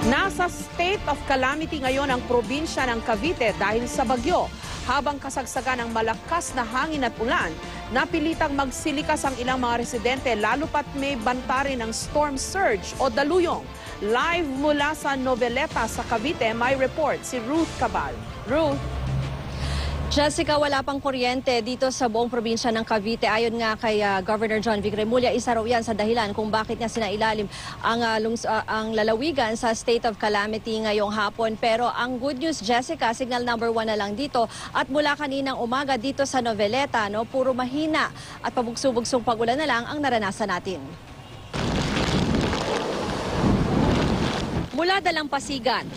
Nasa state of calamity ngayon ang probinsya ng Cavite dahil sa bagyo. Habang kasagsagan ng malakas na hangin at ulan, napilitang magsilikas ang ilang mga residente lalo pat may banta rin ng storm surge o daluyong. Live mula sa Noveleta sa Cavite, may report si Ruth Cabal. Ruth. Jessica, wala pang kuryente dito sa buong probinsya ng Cavite. Ayon nga kay Governor John Vic Remulla, isa raw yan sa dahilan kung bakit niya sinailalim ang lalawigan sa state of calamity ngayong hapon. Pero ang good news, Jessica, signal number 1 na lang dito. At mula kaninang umaga dito sa Noveleta, puro mahina at pabugso-bugsong pagulan na lang ang naranasan natin. Mula Dalampasigan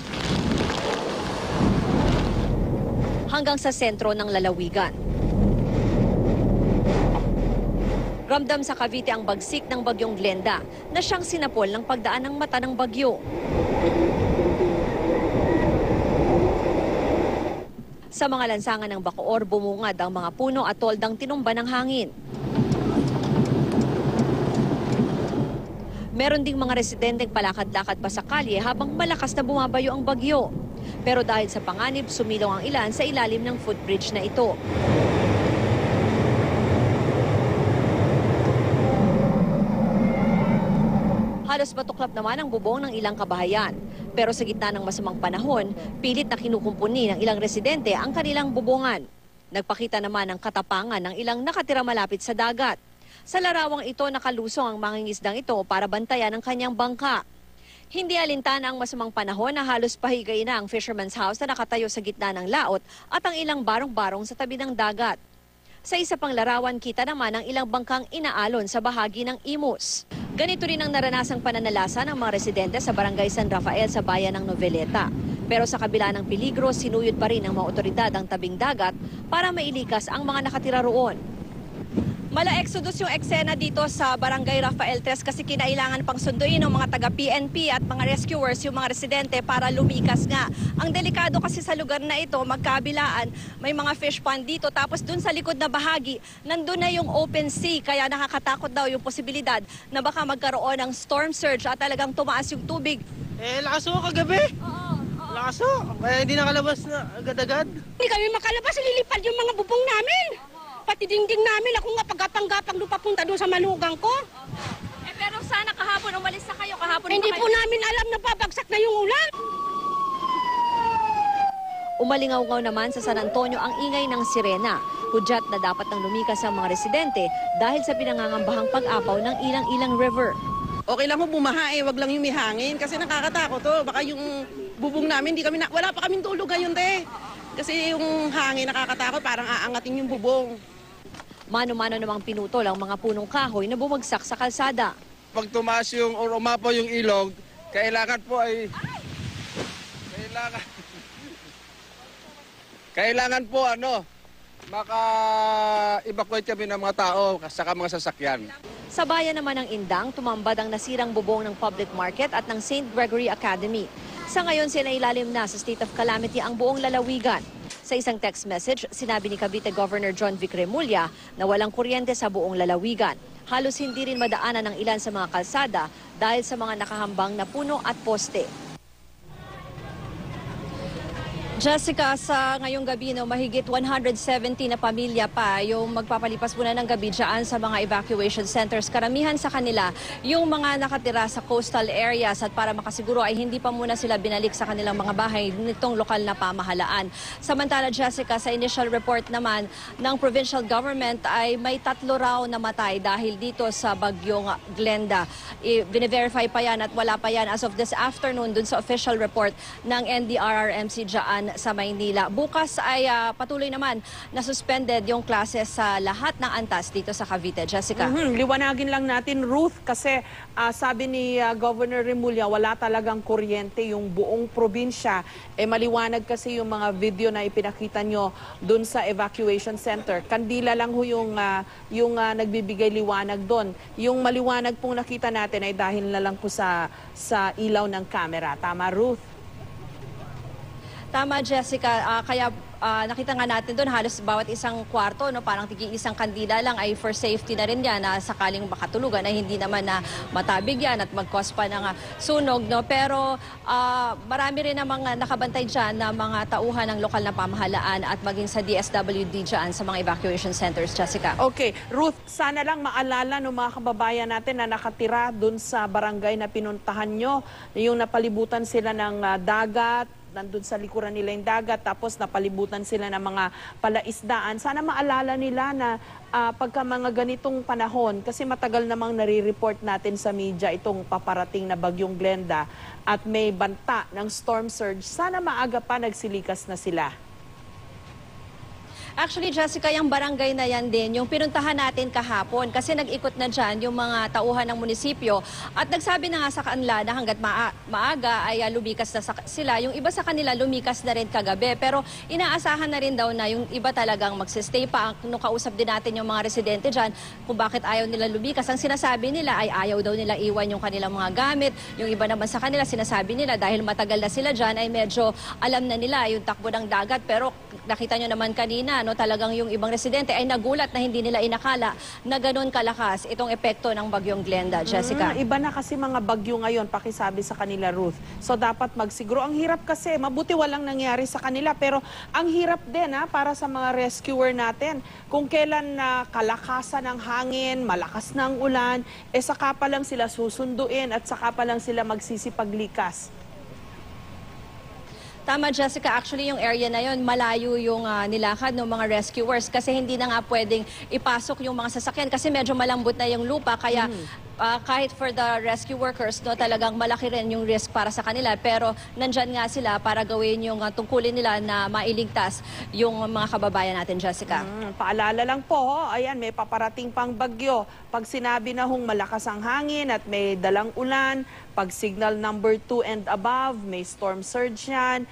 hanggang sa sentro ng lalawigan. Ramdam sa Cavite ang bagsik ng bagyong Glenda na siyang sinapol ng pagdaan ng mata ng bagyo. Sa mga lansangan ng Bacoor, bumungad ang mga puno at toldang tinumba ng hangin. Meron ding mga residenteng palakad-lakad pa sa kalye habang malakas na bumabayo ang bagyo. Pero dahil sa panganib, sumilong ang ilan sa ilalim ng footbridge na ito. Halos matuklap naman ang bubong ng ilang kabahayan. Pero sa gitna ng masamang panahon, pilit na kinukumpuni ng ilang residente ang kanilang bubungan. Nagpakita naman ng katapangan ng ilang nakatira malapit sa dagat. Sa larawang ito, nakalusong ang mangingisdang ito para bantayan ang kanyang bangka. Hindi alintana ang masamang panahon na halos pahigay na ang fisherman's house na nakatayo sa gitna ng laot at ang ilang barong-barong sa tabi ng dagat. Sa isa pang larawan, kita naman ang ilang bangkang inaalon sa bahagi ng Imus. Ganito rin ang naranasang pananalasa ng mga residente sa Barangay San Rafael sa bayan ng Noveleta. Pero sa kabila ng peligro, sinuyod pa rin ng mga otoridad ang tabing dagat para mailikas ang mga nakatira roon. Mala-exodus yung eksena dito sa Barangay Rafael 3 kasi kinailangan pang sunduin ng mga taga-PNP at mga rescuers yung mga residente para lumikas nga. Ang delikado kasi sa lugar na ito, magkabilaan, may mga fish pond dito tapos dun sa likod na bahagi, nandun na yung open sea kaya nakakatakot daw yung posibilidad na baka magkaroon ng storm surge at talagang tumaas yung tubig. Lakas ho kagabi. Oo. Lakas ho. Kaya hindi nakalabas na agad-agad. Hindi kami makalabas, lilipad yung mga bubong namin. Pati dingding namin, ako nga pagapang-gapang doon papunta doon sa manugang ko. Pero sana kahapon umalis na kayo, kahapon Hindi po namin alam na babagsak na yung ulan. Umalingaw-ngaw naman sa San Antonio ang ingay ng sirena. Hudyat na dapat nang lumikas ang mga residente dahil sa pinangangambahang pag-apaw ng ilang-ilang river. Okay lang ho bumaha wag lang yung may hangin kasi nakakatakot to. Baka yung bubong namin, wala pa kaming tulog ngayon Kasi yung hangin nakakatakot, parang aangatin yung bubong. Mano-mano namang pinutol ang mga punong kahoy na bumagsak sa kalsada. Pag tumaas yung o umapaw yung ilog, kailangan po ay kailangan po maka-evacuate kami ng mga tao saka mga sasakyan. Sa bayan naman ng Indang, tumambad ang nasirang bubong ng Public Market at ng St. Gregory Academy. Sa ngayon, sinailalim na sa state of calamity ang buong lalawigan. Sa isang text message, sinabi ni Cavite Governor John Vic Remulla na walang kuryente sa buong lalawigan. Halos hindi rin madaanan ng ilan sa mga kalsada dahil sa mga nakahambang na puno at poste. Jessica, sa ngayong gabi, mahigit 170 na pamilya pa yung magpapalipas muna ng gabi dyan sa mga evacuation centers. Karamihan sa kanila, yung mga nakatira sa coastal areas at para makasiguro ay hindi pa muna sila binalik sa kanilang mga bahay nitong lokal na pamahalaan. Samantala, Jessica, sa initial report naman ng provincial government ay may 3 raw namatay dahil dito sa bagyong Glenda. Bine-verify pa yan at wala pa yan as of this afternoon dun sa official report ng NDRRMC dyan sa Maynila. Bukas ay patuloy naman na suspended yung classes sa lahat ng antas dito sa Cavite. Jessica. Liwanagin lang natin, Ruth, kasi sabi ni Governor Remulla, wala talagang kuryente yung buong probinsya. Maliwanag kasi yung mga video na ipinakita nyo dun sa evacuation center. Kandila lang ho yung nagbibigay liwanag dun. Yung maliwanag pong nakita natin ay dahil na lang po sa ilaw ng camera. Tama, Ruth? Tama, Jessica. Kaya nakita nga natin doon halos bawat isang kwarto, no, parang isang kandila lang ay for safety na rin yan na sakaling makatulugan ay hindi naman na matabig yan at mag-cause pa ng sunog. No? Pero marami rin namang nakabantay dyan na mga tauhan ng lokal na pamahalaan at maging sa DSWD dyan sa mga evacuation centers, Jessica. Okay, Ruth, sana lang maalala ng mga kababayan natin na nakatira dun sa barangay na pinuntahan nyo, yung napalibutan sila ng dagat, nandun sa likuran nila yung dagat, tapos napalibutan sila ng mga palaisdaan. Sana maalala nila na pagka mga ganitong panahon, kasi matagal namang nare-report natin sa media itong paparating na bagyong Glenda at may banta ng storm surge, sana maaga pa nagsilikas na sila. Actually, Jessica, yung barangay na yan din, yung pinuntahan natin kahapon kasi nag-ikot na dyan yung mga tauhan ng munisipyo at nagsabi na nga sa kanila na hanggat maaga ay lumikas na sila. Yung iba sa kanila lumikas na rin kagabi pero inaasahan na rin daw na yung iba talagang magsistay pa. Nung kausap din natin yung mga residente dyan kung bakit ayaw nila lumikas, ang sinasabi nila ay ayaw daw nila iwan yung kanilang mga gamit. Yung iba naman sa kanila sinasabi nila dahil matagal na sila dyan ay medyo alam na nila yung takbo ng dagat pero nakita nyo naman kanina, no, talagang yung ibang residente ay nagulat na hindi nila inakala na ganun kalakas itong epekto ng bagyong Glenda, Jessica. Iba na kasi mga bagyo ngayon, pakisabi sa kanila, Ruth. So dapat magsiguro. Ang hirap kasi, mabuti walang nangyari sa kanila, pero ang hirap din para sa mga rescuer natin. Kung kailan na kalakasan ng hangin, malakas na ang ulan, saka pa lang sila susunduin at saka pa lang sila magsisipaglikas. Tama, Jessica. Actually, yung area na yon malayo yung nilakad ng mga rescuers kasi hindi na nga pwedeng ipasok yung mga sasakyan kasi medyo malambot na yung lupa. Kaya kahit for the rescue workers, no, talagang malaki rin yung risk para sa kanila. Pero nandyan nga sila para gawin yung tungkulin nila na mailigtas yung mga kababayan natin, Jessica. Paalala lang po, ayan, may paparating pang bagyo. Pag sinabi na malakas ang hangin at may dalang ulan, pag signal number 2 and above, may storm surge yan,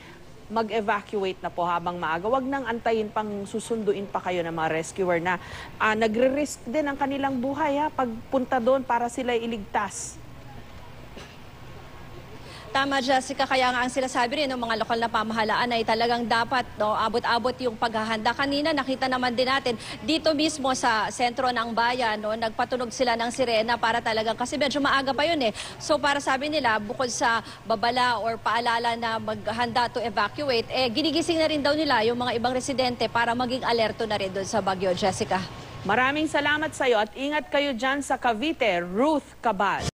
mag-evacuate na po habang maaga. Huwag nang antayin pang susunduin pa kayo ng mga rescuer na nagre-risk din ang kanilang buhay pagpunta doon para sila iligtas. Tama, Jessica. Kaya nga ang sinasabi rin ng mga lokal na pamahalaan ay talagang dapat abot-abot yung paghahanda. Kanina nakita naman din natin dito mismo sa sentro ng bayan, nagpatunog sila ng sirena para talagang kasi medyo maaga pa yun So para sabi nila bukod sa babala or paalala na maghanda to evacuate, ginigising na rin daw nila yung mga ibang residente para maging alerto na rin doon sa bagyo, Jessica. Maraming salamat sa iyo at ingat kayo dyan sa Cavite, Ruth Cabal.